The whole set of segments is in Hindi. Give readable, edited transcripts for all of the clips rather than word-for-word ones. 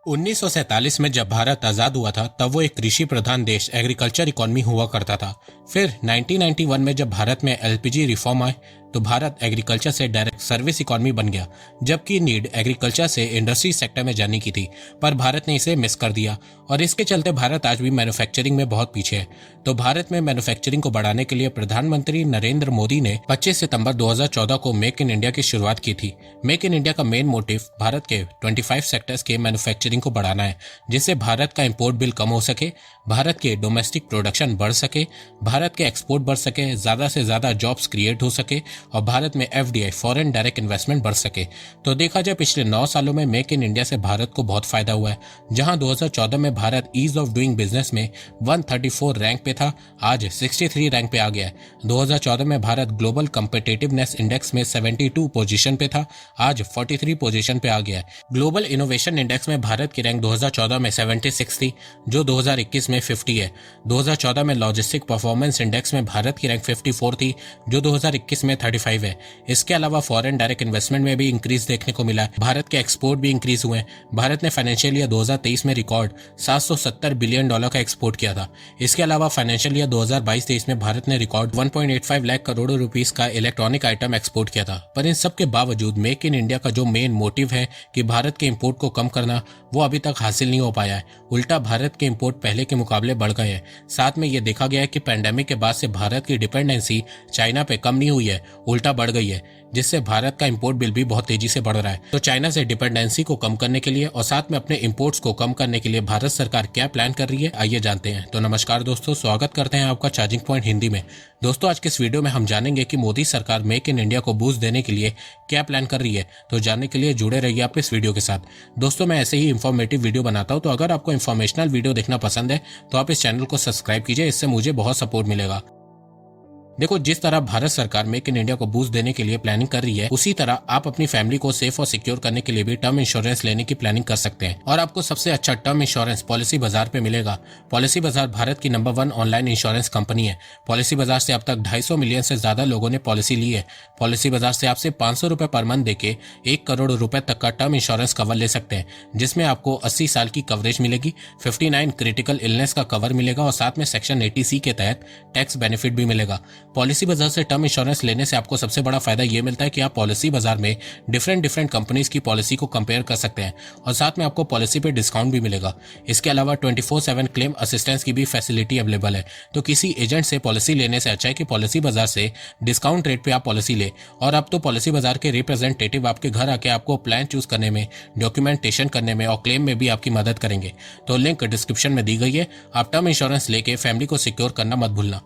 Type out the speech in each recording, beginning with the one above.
1947 में जब भारत आजाद हुआ था तब वो एक कृषि प्रधान देश एग्रीकल्चर इकोनॉमी हुआ करता था। फिर 1991 में जब भारत में एलपीजी रिफॉर्म आए तो भारत एग्रीकल्चर से डायरेक्ट सर्विस इकोनॉमी बन गया, जबकि नीड एग्रीकल्चर से इंडस्ट्री सेक्टर में जाने की थी, पर भारत ने इसे मिस कर दिया और इसके चलते भारत आज भी मैन्युफैक्चरिंग में बहुत पीछे है। तो भारत में मैन्युफैक्चरिंग को बढ़ाने के लिए प्रधानमंत्री नरेंद्र मोदी ने 25 सितंबर 2014 को मेक इन इंडिया की शुरुआत की थी। मेक इन इंडिया का मेन मोटिव भारत के 25 सेक्टर्स के मैन्युफैक्चरिंग को बढ़ाना है, जिससे भारत का इंपोर्ट बिल कम हो सके, भारत के डोमेस्टिक प्रोडक्शन बढ़ सके, भारत के एक्सपोर्ट बढ़ सके, ज्यादा से ज्यादा जॉब्स क्रिएट हो सके और भारत में एफडीआई फॉरेन डायरेक्ट इन्वेस्टमेंट बढ़ सके। तो देखा जाए पिछले 9 सालों में मेक इन इंडिया से भारत को बहुत फायदा हुआ है। जहां 2014 में Bharat ease of doing business में 134 रैंक पे था, आज 63 रैंक पे आ गया है। 2014 में भारत ग्लोबल कम्पिटिटिवनेस इंडेक्स में 72 पोजीशन पे था, आज 43 पोजीशन पे आ गया है। ग्लोबल इनोवेशन इंडेक्स में भारत की रैंक 2014 में 76 थी, जो 2021 में 50 है। 2014 में लॉजिस्टिक परफॉर्मेंस इंडेक्स में भारत की रैंक 54 थी, जो 2021 में 35 है। इसके अलावा फॉरेन डायरेक्ट इन्वेस्टमेंट में भी इंक्रीज देखने को मिला है। भारत के एक्सपोर्ट भी इंक्रीज हुए हैं। भारत ने फाइनेंशियल ईयर 2023 में रिकॉर्ड $770 बिलियन का एक्सपोर्ट किया था। इसके अलावा फाइनेंशियल ईयर 2022-23 में भारत ने रिकॉर्ड 1.85 लाख करोड़ रुपीस का इलेक्ट्रॉनिक आइटम एक्सपोर्ट किया था। पर इन सब के बावजूद मेक इन इंडिया का जो मेन मोटिव है कि भारत के इंपोर्ट को कम करना, वो अभी तक हासिल नहीं हो पाया है। उल्टा भारत के इंपोर्ट पहले के मुकाबले बढ़ गए हैं। साथ में ये देखा गया है कि पैंडेमिक के बाद से भारत की डिपेंडेंसी चाइना पे कम नहीं हुई है, उल्टा बढ़ गई है, जिससे भारत का इंपोर्ट बिल भी बहुत तेजी से बढ़ रहा है। तो चाइना से डिपेंडेंसी को कम करने के लिए और साथ में अपने इंपोर्ट्स को कम करने के लिए भारत सरकार क्या प्लान कर रही है, आइए जानते हैं। तो नमस्कार दोस्तों, स्वागत करते हैं आपका चार्जिंग पॉइंट हिंदी में। दोस्तों, आज के इस वीडियो में हम जानेंगे कि मोदी सरकार मेक इन इंडिया को बूस्ट देने के लिए क्या प्लान कर रही है। तो जानने के लिए जुड़े रहिए आप इस वीडियो के साथ। दोस्तों, मैं ऐसे ही इंफॉर्मेटिव वीडियो बनाता हूं, तो अगर आपको इन्फॉर्मेशनल वीडियो देखना पसंद है तो आप इस चैनल को सब्सक्राइब कीजिए, इससे मुझे बहुत सपोर्ट मिलेगा। देखो, जिस तरह भारत सरकार मेक इन इंडिया को बूस्ट देने के लिए प्लानिंग कर रही है, उसी तरह आप अपनी फैमिली को सेफ और सिक्योर करने के लिए भी टर्म इंश्योरेंस लेने की प्लानिंग कर सकते हैं। और आपको सबसे अच्छा टर्म इंश्योरेंस पॉलिसी बाजार पे मिलेगा। पॉलिसी बाजार भारत की नंबर 1 ऑनलाइन इंश्योरेंस कंपनी है। पॉलिसी बाजार से अब तक 250 मिलियन से ज्यादा लोगों ने पॉलिसी ली है। पॉलिसी बाजार से आपसे 500 रुपए पर मंथ देके 1 करोड़ रुपए तक का टर्म इंश्योरेंस कवर ले सकते हैं, जिसमें आपको 80 साल की कवरेज मिलेगी, 59 क्रिटिकल इलनेस का कवर मिलेगा और साथ में सेक्शन 80C के तहत टैक्स बेनिफिट भी मिलेगा। पॉलिसी बाजार से टर्म इंश्योरेंस लेने से आपको सबसे बड़ा फायदा ये मिलता है कि आप पॉलिसी बाजार में डिफरेंट कंपनीज की पॉलिसी को कंपेयर कर सकते हैं और साथ में आपको पॉलिसी पे डिस्काउंट भी मिलेगा। इसके अलावा 24/7 क्लेम असिस्टेंस की भी फैसिलिटी अवेलेबल है। तो किसी एजेंट से पॉलिसी लेने से अच्छा है कि पॉलिसी बाजार से डिस्काउंट रेट पे आप पॉलिसी ले। और अब तो पॉलिसी बाजार के रिप्रेजेंटेटिव आपके घर आके आपको प्लान चूज करने में, डॉक्यूमेंटेशन करने में और क्लेम में भी आपकी मदद करेंगे। तो लिंक डिस्क्रिप्शन में दी गई है। आप टर्म इंश्योरेंस लेके फैमिली को सिक्योर करना मत भूलना।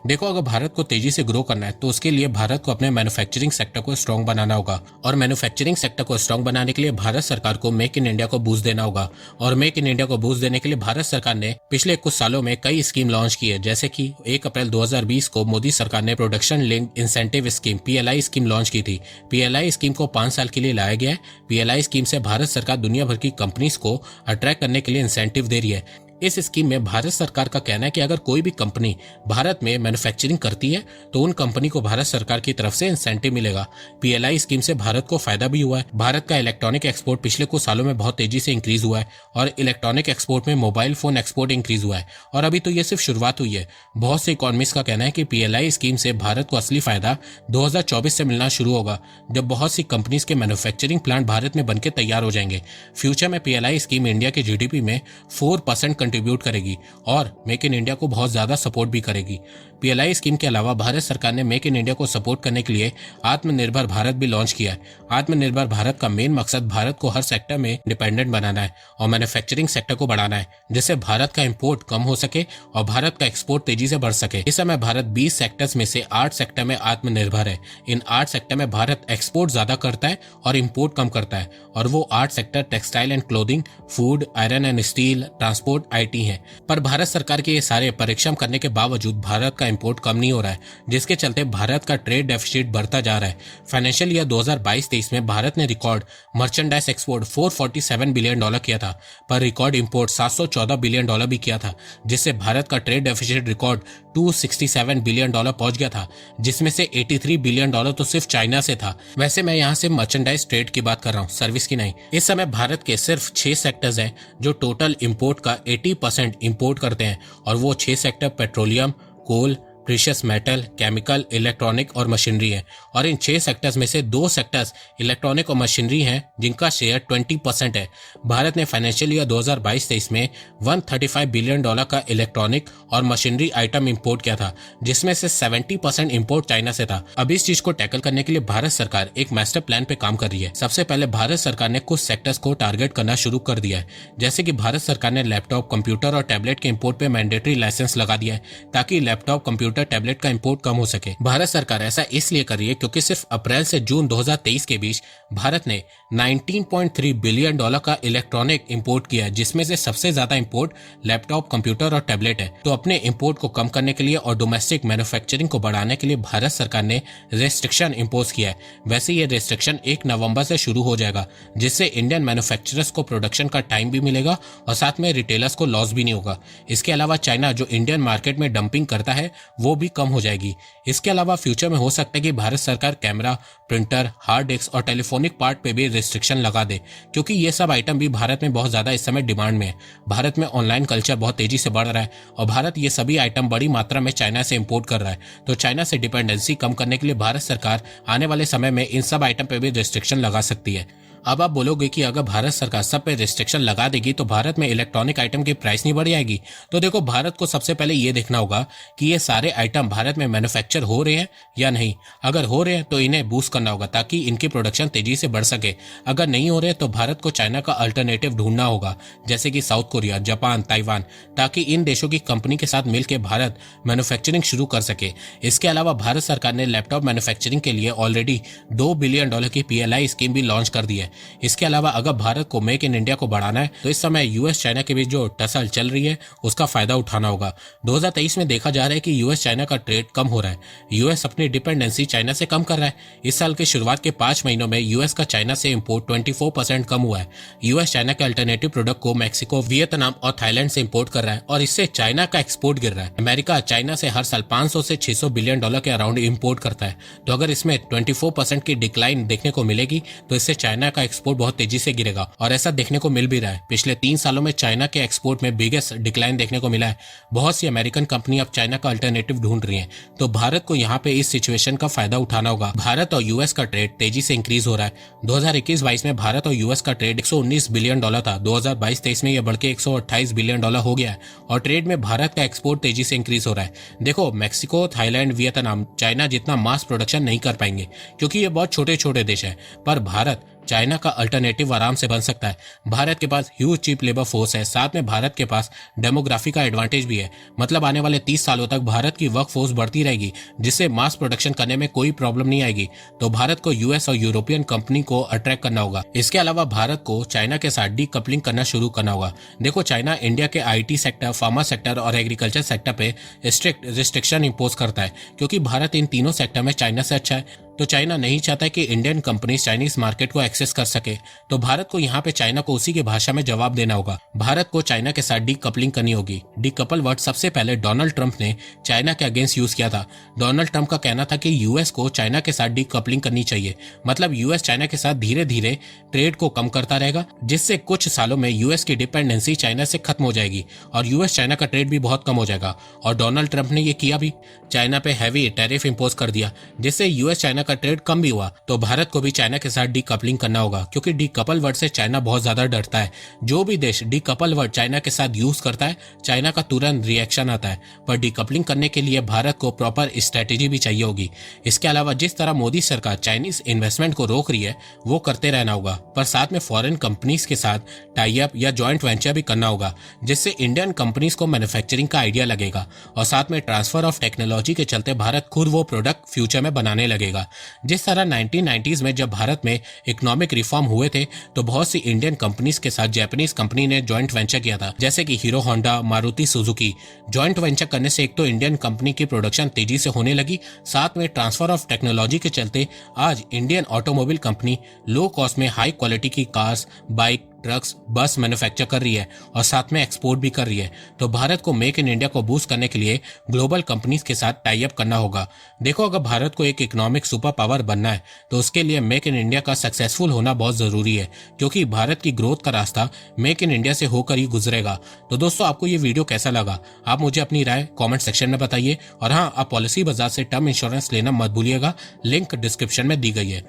देखो, अगर भारत को तेजी से ग्रो करना है तो उसके लिए भारत को अपने मैन्युफैक्चरिंग सेक्टर को स्ट्रांग बनाना होगा। और मैन्युफैक्चरिंग सेक्टर को स्ट्रांग बनाने के लिए भारत सरकार को मेक इन इंडिया को बूस्ट देना होगा। और मेक इन इंडिया को बूस्ट देने के लिए भारत सरकार ने पिछले कुछ सालों में कई स्कीम लॉन्च की है। जैसे कि 1 अप्रैल 2020 को मोदी सरकार ने production linked incentive scheme PLI scheme launch की थी। PLI स्कीम को 5 साल के लिए लाया गया है। PLI स्कीम से भारत सरकार दुनिया भर की कंपनीज को अट्रैक्ट करने के लिए इंसेंटिव दे रही है। इस स्कीम में भारत सरकार का कहना है कि अगर कोई भी कंपनी भारत में मैन्युफैक्चरिंग करती है तो उन कंपनी को भारत सरकार की तरफ से इंसेंटिव मिलेगा। PLI स्कीम से भारत को फायदा भी हुआ है। भारत का इलेक्ट्रॉनिक एक्सपोर्ट पिछले कुछ सालों में बहुत तेजी से इंक्रीज हुआ है और इलेक्ट्रॉनिक एक्सपोर्ट में मोबाइल फोन एक्सपोर्ट इंक्रीज हुआ है। और अभी तो ये सिर्फ शुरुआत हुई है। बहुत से इकोनॉमिस्ट का कहना है कि PLI स्कीम से भारत को असली फायदा 2024 से मिलना शुरू होगा, जब बहुत सी कंपनीज के मैन्युफैक्चरिंग प्लांट भारत में बनकर तैयार हो जाएंगे। फ्यूचर में PLI स्कीम इंडिया के GDP में 4% कंट्रीब्यूट करेगी और मेक इन इंडिया को बहुत ज्यादा सपोर्ट भी करेगी। PLI स्कीम के अलावा भारत सरकार ने मेक इन इंडिया को सपोर्ट करने के लिए आत्मनिर्भर भारत भी लॉन्च किया है। आत्मनिर्भर भारत का मेन मकसद भारत को हर सेक्टर में इंडिपेंडेंट बनाना है और मैन्युफैक्चरिंग सेक्टर को बढ़ाना है, जिससे भारत का इंपोर्ट कम हो सके और भारत का एक्सपोर्ट तेजी से बढ़ सके। इस समय भारत 20 सेक्टर्स में से 8 सेक्टर में आत्मनिर्भर है। इन 8 सेक्टर में भारत एक्सपोर्ट ज्यादा करता है और इंपोर्ट कम करता है। और वो 8 sector textile and clothing, food, iron and steel, transport, IT हैं। पर भारत सरकार के ये सारे परिश्रम करने के बावजूद भारत का इंपोर्ट कम नहीं हो रहा है, जिसके चलते भारत का ट्रेड डेफिसिट बढ़ता जा रहा है। फाइनेंशियल ईयर 2022-23 में भारत ने रिकॉर्ड मर्चेंडाइज एक्सपोर्ट $447 बिलियन किया था, पर रिकॉर्ड इंपोर्ट $714 बिलियन भी किया था, जिससे भारत का ट्रेड डेफिसिट रिकॉर्ड $267 बिलियन पहुंच गया था, जिसमें से $83 बिलियन तो सिर्फ चाइना से था। वैसे मैं यहाँ से मर्चेंडाइज ट्रेड की बात कर रहा हूँ, सर्विस की नहीं। इस समय भारत के सिर्फ 6 सेक्टर्स हैं जो टोटल इंपोर्ट का 80% इंपोर्ट करते हैं, और वो 6 सेक्टर पेट्रोलियम, कोल, प्रीशियस मेटल, केमिकल, इलेक्ट्रॉनिक और मशीनरी है। और इन 6 सेक्टर्स में से 2 सेक्टर्स इलेक्ट्रॉनिक और मशीनरी हैं, जिनका शेयर 20% है। भारत ने फाइनेंशियल ईयर 2022-23 में $135 बिलियन का इलेक्ट्रॉनिक और मशीनरी आइटम इंपोर्ट किया था, जिसमें से 70% इंपोर्ट चाइना से था। अब इस चीज को टैकल करने के लिए भारत सरकार एक मास्टर प्लान पे काम कर रही है। सबसे पहले भारत सरकार ने कुछ सेक्टर्स को टारगेट करना शुरू कर दिया है, जैसे कि भारत सरकार ने लैपटॉप, कंप्यूटर और टैबलेट के इंपोर्ट पे मैंडेटरी लाइसेंस लगा दिया है, ताकि लैपटॉप, कंप्यूटर, टैबलेट का इंपोर्ट कम हो सके। भारत सरकार ऐसा इसलिए कर रही है क्योंकि सिर्फ अप्रैल से जून 2023 के बीच भारत ने $19.3 बिलियन का इलेक्ट्रॉनिक इंपोर्ट किया है, जिसमें से सबसे ज्यादा इंपोर्ट लैपटॉप, कंप्यूटर और टैबलेट है। तो अपने इंपोर्ट को कम करने के लिए और डोमेस्टिक मैन्युफैक्चरिंग को बढ़ाने के लिए भारत सरकार ने रेस्ट्रिक्शन इंपोज किया है। वैसे ये रेस्ट्रिक्शन 1 नवंबर से शुरू हो जाएगा, जिससे इंडियन मैन्युफैक्चरर्स को प्रोडक्शन का टाइम भी मिलेगा और साथ में रिटेलर्स को लॉस भी नहीं होगा। इसके अलावा चाइना जो इंडियन मार्केट में डंपिंग करता है वो भी कम हो जाएगी। इसके अलावा फ्यूचर में हो सकता है कि भारत सरकार कैमरा, प्रिंटर, हार्ड डिस्क और टेलीफोनिक पार्ट पे भी रिस्ट्रिक्शन लगा दे, क्योंकि ये सब आइटम भी भारत में बहुत ज्यादा इस समय डिमांड में है। भारत में ऑनलाइन कल्चर बहुत तेजी से बढ़ रहा है और भारत ये सभी आइटम बड़ी मात्रा में चाइना से इंपोर्ट कर रहा है। तो चाइना से डिपेंडेंसी कम करने के लिए भारत सरकार आने वाले समय में इन सब आइटम पे भी रिस्ट्रिक्शन लगा सकती है। अब आप बोलोगे कि अगर भारत सरकार सब पे रिस्ट्रिक्शन लगा देगी तो भारत में इलेक्ट्रॉनिक आइटम की प्राइस नहीं बढ़ जाएगी। तो देखो, भारत को सबसे पहले ये देखना होगा कि ये सारे आइटम भारत में मैन्युफैक्चर हो रहे हैं या नहीं। अगर हो रहे हैं तो इन्हें बूस्ट करना होगा ताकि इनकी प्रोडक्शन तेजी से बढ़ सके। अगर नहीं हो रहे तो भारत को चाइना का अल्टरनेटिव ढूंढना होगा, जैसे कि साउथ कोरिया, जापान, ताइवान, ताकि इन देशों की कंपनी के साथ मिलकर भारत मैन्युफैक्चरिंग शुरू कर सके। इसके अलावा भारत सरकार ने लैपटॉप मैन्युफैक्चरिंग के लिए ऑलरेडी $2 बिलियन की PLI स्कीम भी लॉन्च कर दी है। इसके अलावा अगर भारत को मेक इन इंडिया को बढ़ाना है तो इस समय यूएस चाइना के बीच जो टसल चल रही है उसका फायदा उठाना होगा। 2023 में देखा जा रहा है कि यूएस चाइना का ट्रेड कम हो रहा है। यूएस अपनी डिपेंडेंसी चाइना से कम कर रहा है। इस साल के शुरुआत के 5 महीनों में यूएस का चाइना से इंपोर्ट 24% कम हुआ है। यूएस चाइना के अल्टरनेटिव प्रोडक्ट को मैक्सिको, वियतनाम और थाईलैंड से इंपोर्ट कर रहा है और इससे चाइना का एक्सपोर्ट गिर रहा है। अमेरिका चाइना से हर साल 500 से 600 बिलियन डॉलर के अराउंड इंपोर्ट करता है। तो अगर इसमें 24% की डिक्लाइन देखने को मिलेगी तो इससे चाइना का एक्सपोर्ट बहुत तेजी से गिरेगा और ऐसा देखने को मिल भी रहा है। पिछले 3 सालों में चाइना के एक्सपोर्ट में बिगेस्ट डिक्लाइन देखने को मिला है। बहुत सी अमेरिकन कंपनी अब चाइना का अल्टरनेटिव ढूंढ रही हैं। तो भारत को यहाँ पे इस सिचुएशन का फायदा उठाना होगा। भारत और यूएस का ट्रेड तेजी से इंक्रीज हो रहा है। 2021-22 में भारत और यूएस का ट्रेड $119 बिलियन था। 2022-23 में यह बढ़ के $128 बिलियन हो गया है और ट्रेड में भारत का एक्सपोर्ट तेजी से इंक्रीज हो रहा है। देखो, मैक्सिको, थाईलैंड, वियतनाम चाइना जितना मास प्रोडक्शन नहीं कर पाएंगे क्योंकि ये बहुत छोटे छोटे देश हैं, पर भारत चाइना का अल्टरनेटिव आराम से बन सकता है। भारत के पास ह्यूज चीप लेबर फोर्स है, साथ में भारत के पास डेमोग्राफी का एडवांटेज भी है। मतलब आने वाले 30 सालों तक भारत की वर्क फोर्स बढ़ती रहेगी, जिससे मास प्रोडक्शन करने में कोई प्रॉब्लम नहीं आएगी। तो भारत को यूएस और यूरोपियन कंपनी को अट्रैक्ट करना होगा। इसके अलावा भारत को चाइना के साथ डी कपलिंग करना शुरू करना होगा। देखो, चाइना इंडिया के IT सेक्टर, फार्मा सेक्टर और एग्रीकल्चर सेक्टर पे स्ट्रिक्ट रिस्ट्रिक्शन इंपोज करता है, क्योंकि भारत इन तीनों सेक्टर में चाइना से अच्छा है। तो चाइना नहीं चाहता कि इंडियन कंपनीज चाइनीज मार्केट को एक्सेस कर सके। तो भारत को यहाँ पे चाइना को उसी की भाषा में जवाब देना होगा। भारत को चाइना के साथ डी कपलिंग करनी होगी। डी कपल वर्ड सबसे पहले डोनाल्ड ट्रंप ने चाइना के अगेंस्ट यूज किया था। डोनाल्ड ट्रंप का कहना था कि यूएस को चाइना के साथ डी कपलिंग करनी चाहिए। मतलब यूएस चाइना के साथ धीरे धीरे ट्रेड को कम करता रहेगा, जिससे कुछ सालों में यूएस की डिपेंडेंसी चाइना से खत्म हो जाएगी और यूएस चाइना का ट्रेड भी बहुत कम हो जाएगा। और डोनाल्ड ट्रंप ने ये किया भी, चाइना पे हैवी टैरिफ इंपोज कर दिया, जिससे यूएस चाइना का ट्रेड कम भी हुआ। तो भारत को भी चाइना के साथ डी कपलिंग करना होगा, क्योंकि डी कपल वर्ड से चाइना बहुत ज्यादा डरता है। जो भी देश डी कपल वर्ड चाइना के साथ यूज करता है, चाइना का तुरंत रिएक्शन आता है। पर डी कपलिंग करने के लिए भारत को प्रॉपर स्ट्रेटेजी भी चाहिए होगी। इसके अलावा जिस तरह मोदी सरकार चाइनीज इन्वेस्टमेंट को रोक रही है, वो करते रहना होगा, पर साथ में फॉरेन कंपनीज के साथ टाई अप या जॉइंट वेंचर भी करना होगा, जिससे इंडियन कंपनीज को मैन्युफैक्चरिंग का आइडिया लगेगा और साथ में ट्रांसफर ऑफ टेक्नोलॉजी के चलते भारत खुद वो प्रोडक्ट फ्यूचर में बनाने लगेगा। जिस तरह 1990s में जब भारत में इकोनॉमिक रिफॉर्म हुए थे तो बहुत सी इंडियन कंपनीज के साथ जापानीज कंपनी ने जॉइंट वेंचर किया था, जैसे कि hero Honda, Maruti Suzuki. Joint venture करने से एक तो इंडियन कंपनी की प्रोडक्शन तेजी से होने लगी, साथ में ट्रांसफर ऑफ टेक्नोलॉजी के चलते आज Indian automobile company low cost में हाई क्वालिटी की कार्स, बाइक, ट्रक्स, बस मैन्युफैक्चर कर रही है और साथ में एक्सपोर्ट भी कर रही है। तो भारत को मेक इन इंडिया को बूस्ट करने के लिए ग्लोबल कंपनीज के साथ टाई अप करना होगा। देखो, अगर भारत को एक इकोनॉमिक सुपर पावर बनना है तो उसके लिए मेक इन इंडिया का सक्सेसफुल होना बहुत जरूरी है, क्योंकि भारत की ग्रोथ का रास्ता मेक इन इंडिया से होकर ही गुजरेगा। तो दोस्तों, आपको ये वीडियो कैसा लगा? आप मुझे अपनी राय कॉमेंट सेक्शन में बताइए। और हाँ, आप पॉलिसी बाजार से टर्म इंश्योरेंस लेना मत भूलिएगा, लिंक डिस्क्रिप्शन में दी गई है।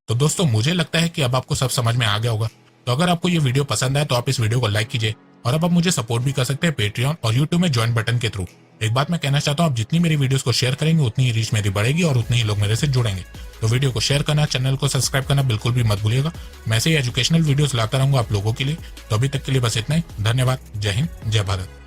तो दोस्तों, मुझे लगता है कि अब आपको सब समझ में आ गया होगा। तो अगर आपको ये वीडियो पसंद आए तो आप इस वीडियो को लाइक कीजिए, और अब आप मुझे सपोर्ट भी कर सकते हैं पेट्रियन और यूट्यूब में ज्वाइन बटन के थ्रू। एक बात मैं कहना चाहता हूँ, आप जितनी मेरी वीडियोस को शेयर करेंगे उतनी ही रीच मेरी बढ़ेगी और उतने ही लोग मेरे से जुड़ेंगे। तो वीडियो को शेयर करना, चैनल को सब्सक्राइब करना बिल्कुल भी मत भूलिएगा। मैं ऐसे ही एजुकेशनल वीडियोस लाता रहूंगा आप लोगों के लिए। तो अभी तक के लिए बस इतना ही। धन्यवाद। जय हिंद, जय भारत।